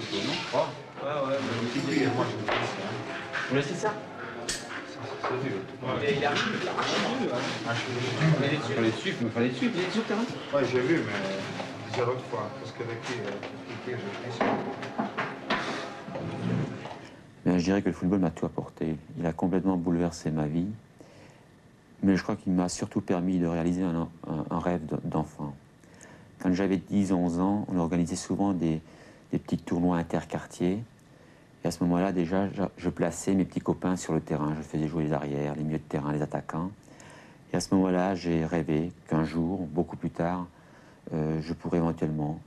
plutôt, non? Oh. Ouais, mais moi je le laisse. Vous laissez ça? C'est vieux. Ouais. Il arrive, il fallait les suivre, mais fallait les suivre, il est sur le terrain. Ouais, j'ai vu, mais c'est l'autre fois, parce que avec qui j'ai pris ça. Je dirais que le football m'a tout apporté. Il a complètement bouleversé ma vie. Mais je crois qu'il m'a surtout permis de réaliser un rêve d'enfant. Quand j'avais 10-11 ans, on organisait souvent des petits tournois interquartiers. Et à ce moment-là, déjà, je plaçais mes petits copains sur le terrain. Je faisais jouer les arrières, les milieux de terrain, les attaquants. Et à ce moment-là, j'ai rêvé qu'un jour, beaucoup plus tard, je pourrais éventuellement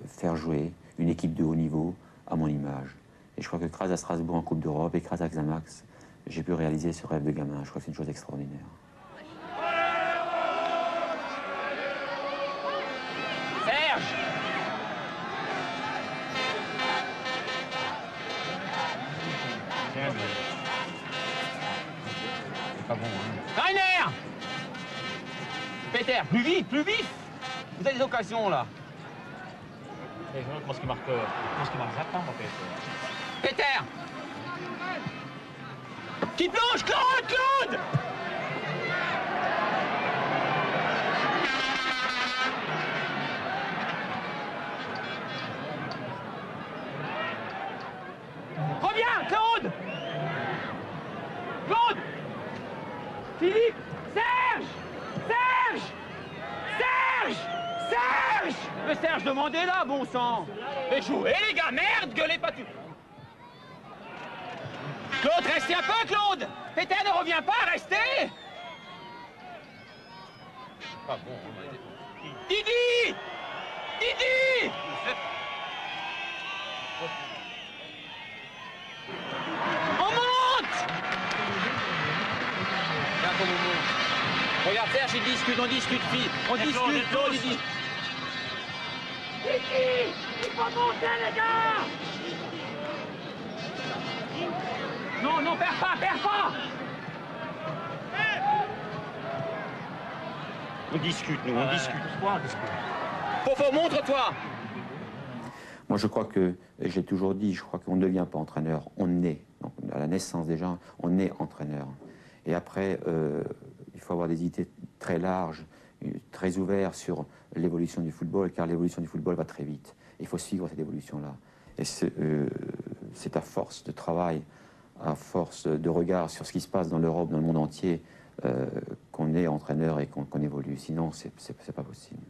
faire jouer une équipe de haut niveau à mon image. Et je crois que grâce à Strasbourg en Coupe d'Europe et grâce à Xamax, j'ai pu réaliser ce rêve de gamin. Je crois que c'est une chose extraordinaire. Serge! C'est pas bon, hein. Rainer! Peter, plus vite, plus vite! Vous avez des occasions, là. Comment est-ce qu'il marque Zappa, en fait? Peter! Qui plonge, Claude! Claude! Reviens, Claude! Claude! Philippe! Serge! Serge! Serge! Serge! Mais Serge, demandez là, bon sang! Mais jouez, les gars, merde, gueulez pas tout! Claude, restez un peu, Claude! Peter ne revient pas, restez! Pas bon, hein. Didi! Didi! On monte! Viens qu'on nous monte. Regarde, Serge, il discute, on discute, fille. On discute, Claude, il dit... Didi! Il faut monter, les gars! Non, non, perds pas, perds pas! On discute, nous, on discute. Quoi, on discute? Fofo, montre-toi! Moi, je crois que, et j'ai toujours dit, je crois qu'on ne devient pas entraîneur, on est. Donc, à la naissance déjà, on est entraîneur. Et après, il faut avoir des idées très larges, très ouvertes sur l'évolution du football, car l'évolution du football va très vite. Il faut suivre cette évolution-là. Et c'est à force de travail, à force de regard sur ce qui se passe dans l'Europe, dans le monde entier, qu'on est entraîneur et qu'on évolue. Sinon, c'est pas possible.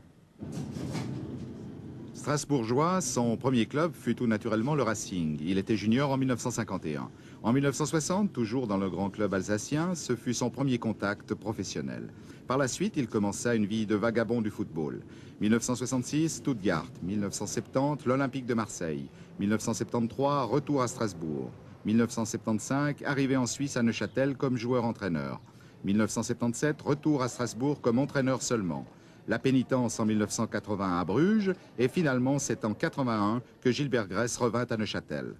Strasbourgeois, son premier club fut tout naturellement le Racing. Il était junior en 1951. En 1960, toujours dans le grand club alsacien, ce fut son premier contact professionnel. Par la suite, il commença une vie de vagabond du football. 1966, Stuttgart. 1970, l'Olympique de Marseille. 1973, retour à Strasbourg. 1975, arrivé en Suisse à Neuchâtel comme joueur-entraîneur. 1977, retour à Strasbourg comme entraîneur seulement. La pénitence en 1981 à Bruges, et finalement c'est en 81 que Gilbert Gress revint à Neuchâtel.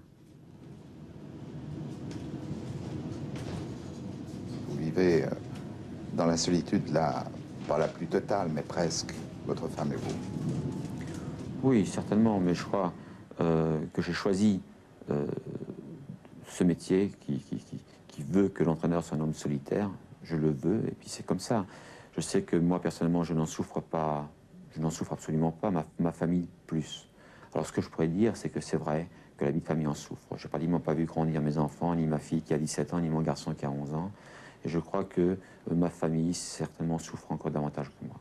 Vous vivez dans la solitude, là, pas la plus totale, mais presque, votre femme et vous. Oui, certainement, mais je crois que j'ai choisi ce métier qui veut que l'entraîneur soit un homme solitaire. Je le veux, et puis c'est comme ça. Je sais que moi, personnellement, je n'en souffre pas, je n'en souffre absolument pas, ma famille plus. Alors ce que je pourrais dire, c'est que c'est vrai que la vie de famille en souffre. Je n'ai pratiquement pas vu grandir mes enfants, ni ma fille qui a 17 ans, ni mon garçon qui a 11 ans. Et je crois que ma famille, certainement, souffre encore davantage que moi.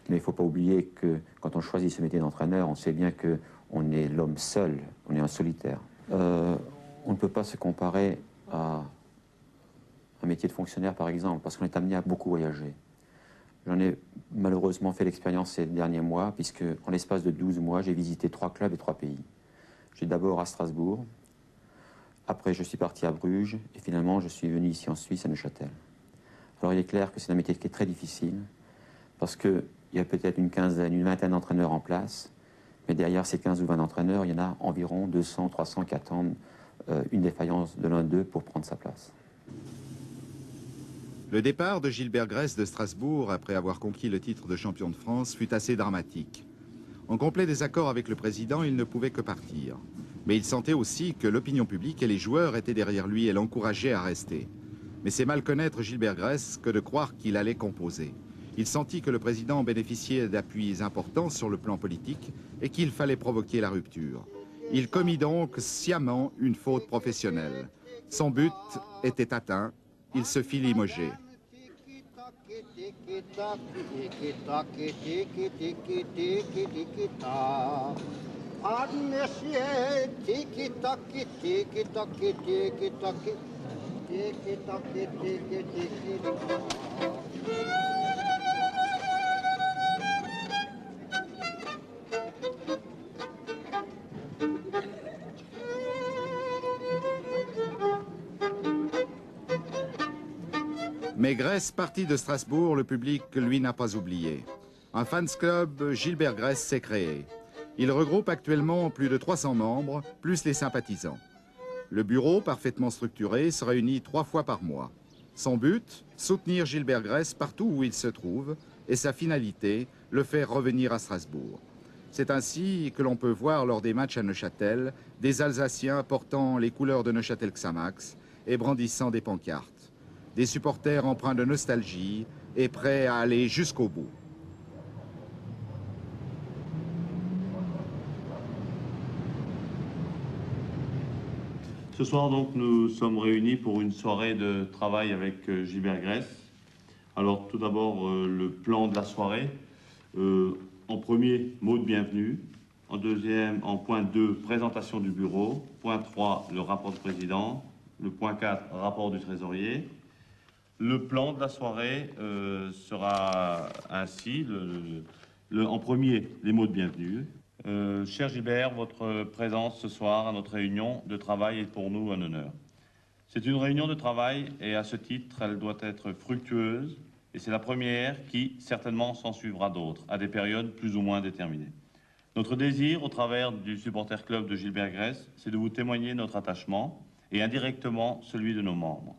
Mais il ne faut pas oublier que quand on choisit ce métier d'entraîneur, on sait bien qu'on est l'homme seul, on est un solitaire. On ne peut pas se comparer à un métier de fonctionnaire, par exemple, parce qu'on est amené à beaucoup voyager. J'en ai malheureusement fait l'expérience ces derniers mois, puisque en l'espace de 12 mois, j'ai visité 3 clubs et 3 pays. J'ai d'abord à Strasbourg, après je suis parti à Bruges, et finalement je suis venu ici en Suisse, à Neuchâtel. Alors il est clair que c'est un métier qui est très difficile, parce qu'il y a peut-être une vingtaine d'entraîneurs en place, mais derrière ces 15 ou 20 entraîneurs, il y en a environ 200, 300 qui attendent une défaillance de l'un d'eux pour prendre sa place. Le départ de Gilbert Gress de Strasbourg, après avoir conquis le titre de champion de France, fut assez dramatique. En complet désaccord avec le président, il ne pouvait que partir. Mais il sentait aussi que l'opinion publique et les joueurs étaient derrière lui et l'encourageaient à rester. Mais c'est mal connaître Gilbert Gress que de croire qu'il allait composer. Il sentit que le président bénéficiait d'appuis importants sur le plan politique et qu'il fallait provoquer la rupture. Il commit donc sciemment une faute professionnelle. Son but était atteint, il se fit limoger. Mais Gress parti de Strasbourg, le public, lui, n'a pas oublié. Un fans club, Gilbert Gress, s'est créé. Il regroupe actuellement plus de 300 membres, plus les sympathisants. Le bureau, parfaitement structuré, se réunit 3 fois par mois. Son but, soutenir Gilbert Gress partout où il se trouve, et sa finalité, le faire revenir à Strasbourg. C'est ainsi que l'on peut voir lors des matchs à Neuchâtel, des Alsaciens portant les couleurs de Neuchâtel Xamax et brandissant des pancartes. Des supporters empreints de nostalgie et prêts à aller jusqu'au bout. Ce soir, donc, nous sommes réunis pour une soirée de travail avec Gilbert Gress. Alors, tout d'abord, le plan de la soirée. En premier, mot de bienvenue. En deuxième, en point 2, présentation du bureau. Point 3, le rapport du président. Le point 4, rapport du trésorier. Le plan de la soirée sera ainsi. En premier, les mots de bienvenue. Cher Gilbert, votre présence ce soir à notre réunion de travail est pour nous un honneur. C'est une réunion de travail et à ce titre, elle doit être fructueuse et c'est la première qui, certainement, s'en suivra d'autres, à des périodes plus ou moins déterminées. Notre désir, au travers du supporter club de Gilbert Gress, c'est de vous témoigner notre attachement et indirectement celui de nos membres.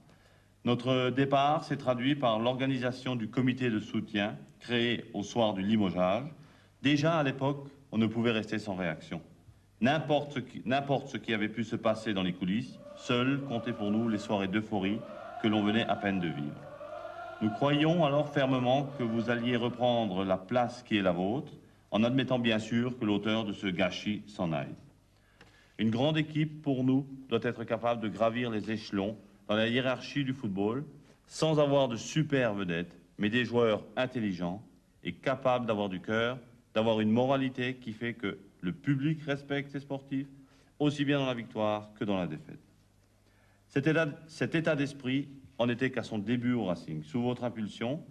Notre départ s'est traduit par l'organisation du comité de soutien créé au soir du limogeage. Déjà à l'époque, on ne pouvait rester sans réaction. N'importe ce qui avait pu se passer dans les coulisses, seules comptaient pour nous les soirées d'euphorie que l'on venait à peine de vivre. Nous croyions alors fermement que vous alliez reprendre la place qui est la vôtre, en admettant bien sûr que l'auteur de ce gâchis s'en aille. Une grande équipe, pour nous, doit être capable de gravir les échelons dans la hiérarchie du football, sans avoir de super vedettes, mais des joueurs intelligents et capables d'avoir du cœur, d'avoir une moralité qui fait que le public respecte ses sportifs, aussi bien dans la victoire que dans la défaite. Cet état d'esprit en était qu'à son début au Racing. Sous votre impulsion,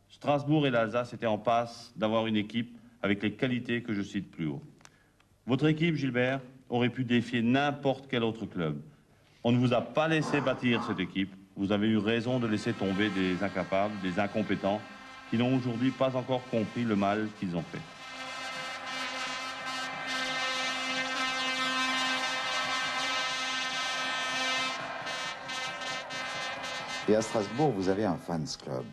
Strasbourg et l'Alsace étaient en passe d'avoir une équipe avec les qualités que je cite plus haut. Votre équipe, Gilbert, aurait pu défier n'importe quel autre club. On ne vous a pas laissé bâtir cette équipe. Vous avez eu raison de laisser tomber des incapables, des incompétents, qui n'ont aujourd'hui pas encore compris le mal qu'ils ont fait. Et à Strasbourg, vous avez un fans club.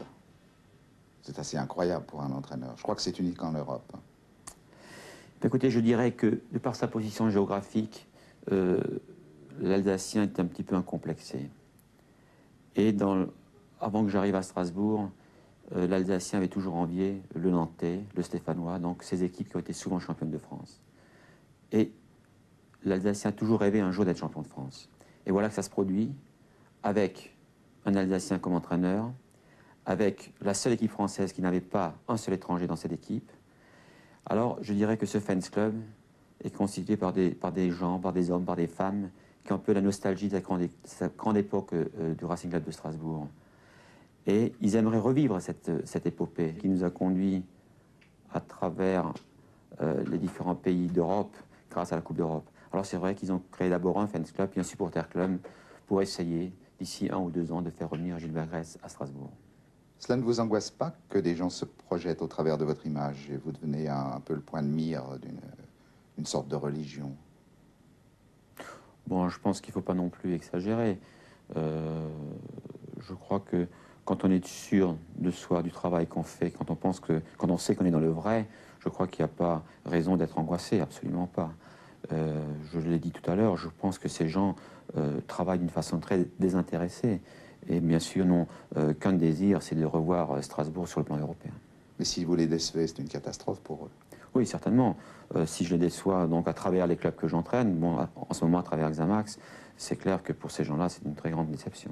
C'est assez incroyable pour un entraîneur. Je crois que c'est unique en Europe. Écoutez, je dirais que, de par sa position géographique, l'Alsacien est un petit peu incomplexé. Et avant que j'arrive à Strasbourg, l'Alsacien avait toujours envié le Nantais, le Stéphanois, donc ces équipes qui ont été souvent championnes de France. Et l'Alsacien a toujours rêvé un jour d'être champion de France. Et voilà que ça se produit avec un Alsacien comme entraîneur, avec la seule équipe française qui n'avait pas un seul étranger dans cette équipe. Alors, je dirais que ce fans club est constitué par des gens, par des hommes, par des femmes, qui ont un peu la nostalgie de sa grande époque du Racing Club de Strasbourg. Et ils aimeraient revivre cette épopée qui nous a conduits à travers les différents pays d'Europe grâce à la Coupe d'Europe. Alors c'est vrai qu'ils ont créé d'abord un fans club puis un supporter club pour essayer, d'ici 1 ou 2 ans, de faire revenir Gilbert Gress à Strasbourg. Cela ne vous angoisse pas que des gens se projettent au travers de votre image et vous devenez un peu le point de mire d'une sorte de religion? Bon, je pense qu'il ne faut pas non plus exagérer. Je crois que quand on est sûr de soi, du travail qu'on fait, quand on sait qu'on est dans le vrai, je crois qu'il n'y a pas raison d'être angoissé, absolument pas. Je l'ai dit tout à l'heure, je pense que ces gens travaillent d'une façon très désintéressée et bien sûr n'ont qu'un désir, c'est de revoir Strasbourg sur le plan européen. Mais si vous les décevez, c'est une catastrophe pour eux. Oui, certainement. Si je les déçois donc à travers les clubs que j'entraîne, bon, en ce moment à travers Xamax, c'est clair que pour ces gens-là, c'est une très grande déception.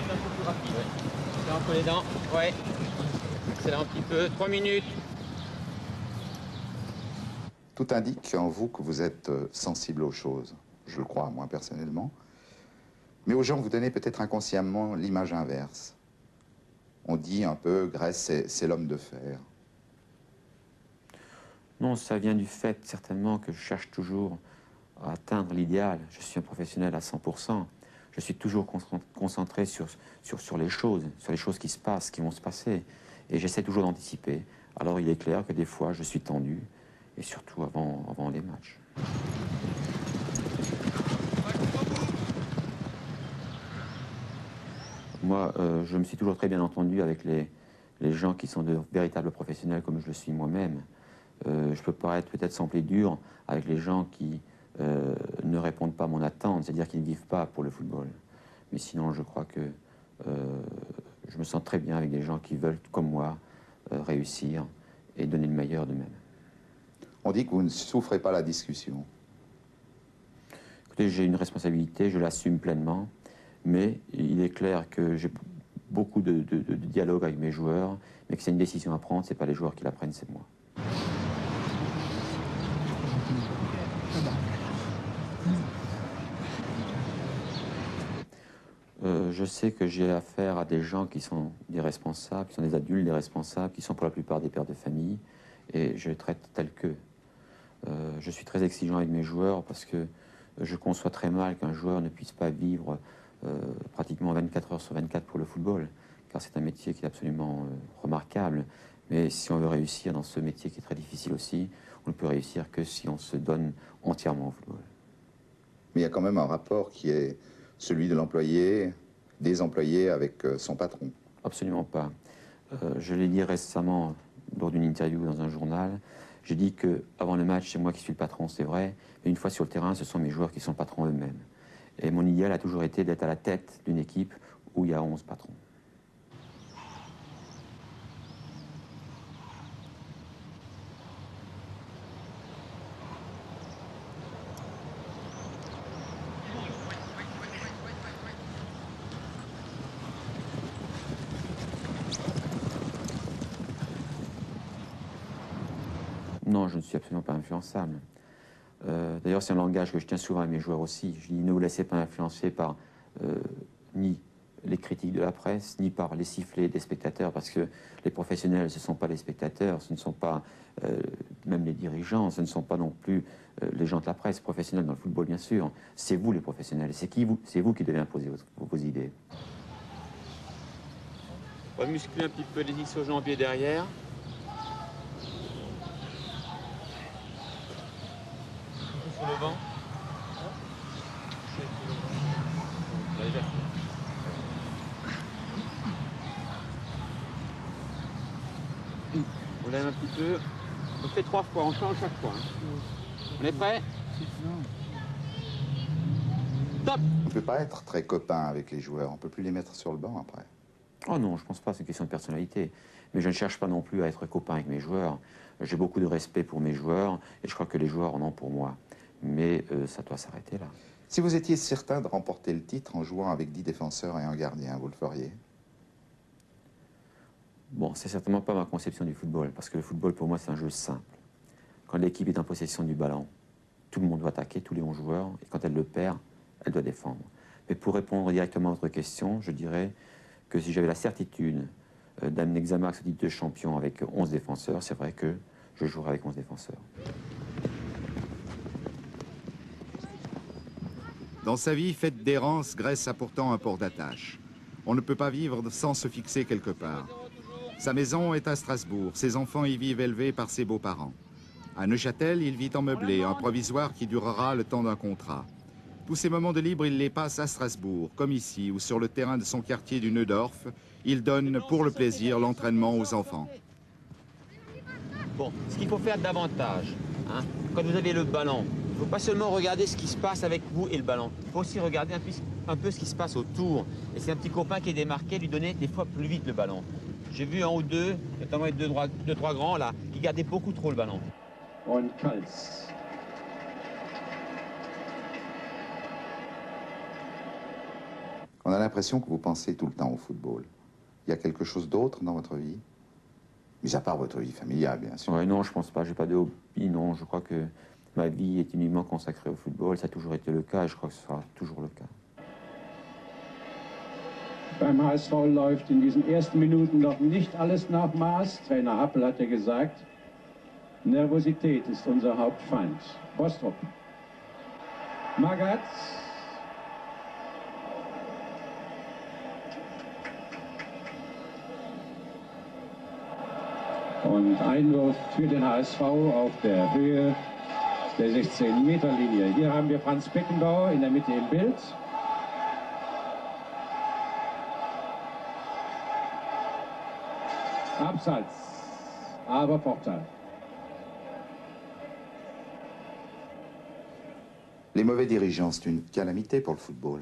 Un peu plus rapide, ouais. C'est entre les dents, ouais. C'est un petit peu, 3 minutes. Tout indique en vous que vous êtes sensible aux choses. Je le crois, moi, personnellement. Mais aux gens, vous donnez peut-être inconsciemment l'image inverse. On dit un peu, Gress, c'est l'homme de fer. Non, ça vient du fait, certainement, que je cherche toujours à atteindre l'idéal. Je suis un professionnel à 100%. Je suis toujours concentré sur les choses qui se passent, qui vont se passer. Et j'essaie toujours d'anticiper. Alors il est clair que des fois, je suis tendu, et surtout avant les matchs. Moi, je me suis toujours très bien entendu avec les gens qui sont de véritables professionnels comme je le suis moi-même. Je peux paraître peut-être semblé dur avec les gens qui ne répondent pas à mon attente, c'est-à-dire qui ne vivent pas pour le football. Mais sinon, je crois que je me sens très bien avec des gens qui veulent, comme moi, réussir et donner le meilleur d'eux-mêmes. On dit que vous ne souffrez pas la discussion. Écoutez, j'ai une responsabilité, je l'assume pleinement, mais il est clair que j'ai beaucoup de dialogue avec mes joueurs, mais que c'est une décision à prendre, c'est pas les joueurs qui la prennent, c'est moi. Je sais que j'ai affaire à des gens qui sont des responsables, qui sont des adultes, des responsables, qui sont pour la plupart des pères de famille, et je les traite tels qu'eux. Je suis très exigeant avec mes joueurs parce que je conçois très mal qu'un joueur ne puisse pas vivre pratiquement 24 heures sur 24 pour le football, car c'est un métier qui est absolument remarquable. Mais si on veut réussir dans ce métier qui est très difficile aussi, on ne peut réussir que si on se donne entièrement au football. Mais il y a quand même un rapport qui est celui de l'employé, des employés avec son patron. Absolument pas. Je l'ai dit récemment lors d'une interview dans un journal. J'ai dit qu'avant le match, c'est moi qui suis le patron, c'est vrai. Mais une fois sur le terrain, ce sont mes joueurs qui sont patrons eux-mêmes. Et mon idéal a toujours été d'être à la tête d'une équipe où il y a 11 patrons. Non, je ne suis absolument pas influençable. D'ailleurs, c'est un langage que je tiens souvent à mes joueurs aussi. Je dis, ne vous laissez pas influencer par ni les critiques de la presse, ni par les sifflets des spectateurs, parce que les professionnels, ce ne sont pas les spectateurs, ce ne sont pas même les dirigeants, ce ne sont pas non plus les gens de la presse, professionnels dans le football, bien sûr. C'est vous, les professionnels. C'est vous qui devez imposer vos idées. On va muscler un petit peu les ischio-jambiers derrière. Sur le vent. On lève un petit peu. On fait 3 fois, on change chaque fois. On est prêt? Top! On ne peut pas être très copain avec les joueurs. On ne peut plus les mettre sur le banc après. Oh non, je ne pense pas, c'est une question de personnalité. Mais je ne cherche pas non plus à être copain avec mes joueurs. J'ai beaucoup de respect pour mes joueurs et je crois que les joueurs en ont pour moi. Mais ça doit s'arrêter là. Si vous étiez certain de remporter le titre en jouant avec 10 défenseurs et un gardien, vous le feriez? Bon, c'est certainement pas ma conception du football, parce que le football, pour moi, c'est un jeu simple. Quand l'équipe est en possession du ballon, tout le monde doit attaquer, tous les 11 joueurs, et quand elle le perd, elle doit défendre. Mais pour répondre directement à votre question, je dirais que si j'avais la certitude d'amener Xamax au titre de champion avec 11 défenseurs, c'est vrai que je jouerais avec 11 défenseurs. Dans sa vie faite d'errance, Gress a pourtant un port d'attache. On ne peut pas vivre sans se fixer quelque part. Sa maison est à Strasbourg. Ses enfants y vivent élevés par ses beaux-parents. À Neuchâtel, il vit en meublé, un provisoire qui durera le temps d'un contrat. Tous ses moments de libre, il les passe à Strasbourg, comme ici, ou sur le terrain de son quartier du Neudorf. Il donne pour le plaisir l'entraînement aux enfants. Bon, ce qu'il faut faire davantage, hein, quand vous avez le ballon, il ne faut pas seulement regarder ce qui se passe avec vous et le ballon. Il faut aussi regarder un peu ce qui se passe autour. Et c'est un petit copain qui est démarqué, lui donner des fois plus vite le ballon. J'ai vu un ou deux, notamment les deux, trois grands là, qui gardaient beaucoup trop le ballon. Und Kals. On a l'impression que vous pensez tout le temps au football. Il y a quelque chose d'autre dans votre vie? Mis à part votre vie familiale, bien sûr. Ouais, non, je pense pas. J'ai pas de hobby, non. Je crois que ma vie est uniquement consacrée au football. Ça a toujours été le cas et je crois que ce sera toujours le cas. Beim HSV läuft in diesen ersten Minuten noch nicht alles nach Maß. Trainer Happel hat ja gesagt, Nervosität ist unser Hauptfeind. Bostrup. Magath. Und Einwurf für den HSV auf der Höhe der 16-Meter-Linie. Hier haben wir Franz Beckenbauer in der Mitte im Bild. Abseits, aber Vorteil. Les mauvais dirigeants, c'est une calamité pour le football.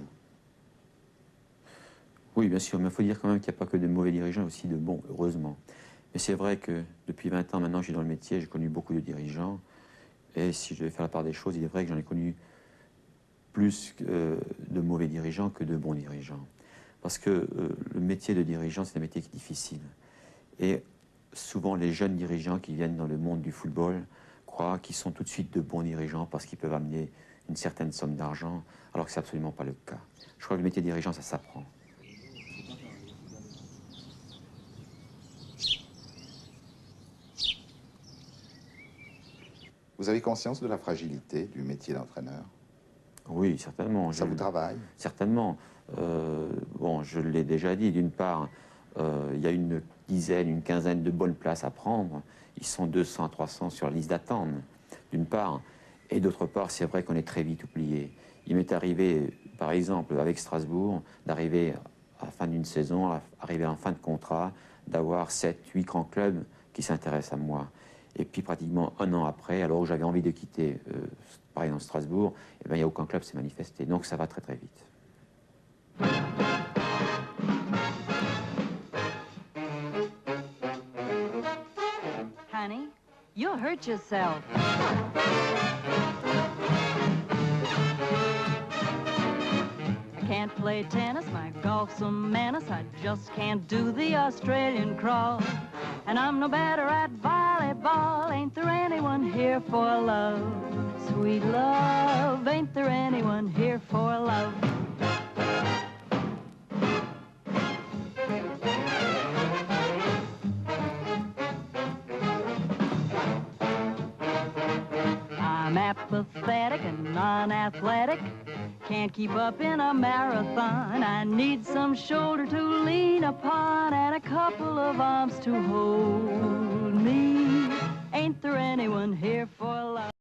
Oui, bien sûr, mais il faut dire quand même qu'il n'y a pas que de mauvais dirigeants, aussi de bons, heureusement. Mais c'est vrai que depuis 20 ans maintenant, je suis dans le métier, j'ai connu beaucoup de dirigeants. Et si je devais faire la part des choses, il est vrai que j'en ai connu plus de mauvais dirigeants que de bons dirigeants. Parce que le métier de dirigeant, c'est un métier qui est difficile. Et souvent, les jeunes dirigeants qui viennent dans le monde du football croient qu'ils sont tout de suite de bons dirigeants parce qu'ils peuvent amener une certaine somme d'argent, alors que ce n'est absolument pas le cas. Je crois que le métier de dirigeant, ça s'apprend. Vous avez conscience de la fragilité du métier d'entraîneur? Oui, certainement. Ça vous travaille? Certainement. Bon, je l'ai déjà dit, d'une part, il y a une dizaine, une quinzaine de bonnes places à prendre. Ils sont 200 à 300 sur la liste d'attente, d'une part. Et d'autre part, c'est vrai qu'on est très vite oublié. Il m'est arrivé, par exemple, avec Strasbourg, d'arriver à la fin d'une saison, arriver en fin de contrat, d'avoir 7, 8 grands clubs qui s'intéressent à moi. Et puis pratiquement un an après, alors où j'avais envie de quitter, par exemple Strasbourg, eh bien, il n'y a aucun club qui s'est manifesté. Donc ça va très très vite. Honey, you'll hurt yourself. I can't play tennis, my golf's a menace. I just can't do the Australian crawl. And I'm no better at volleyball. Ain't there anyone here for love? Sweet love, ain't there anyone here for love? I'm apathetic and non-athletic. Can't keep up in a marathon. I need some shoulder to lean upon and a couple of arms to hold me. Ain't there anyone here for love?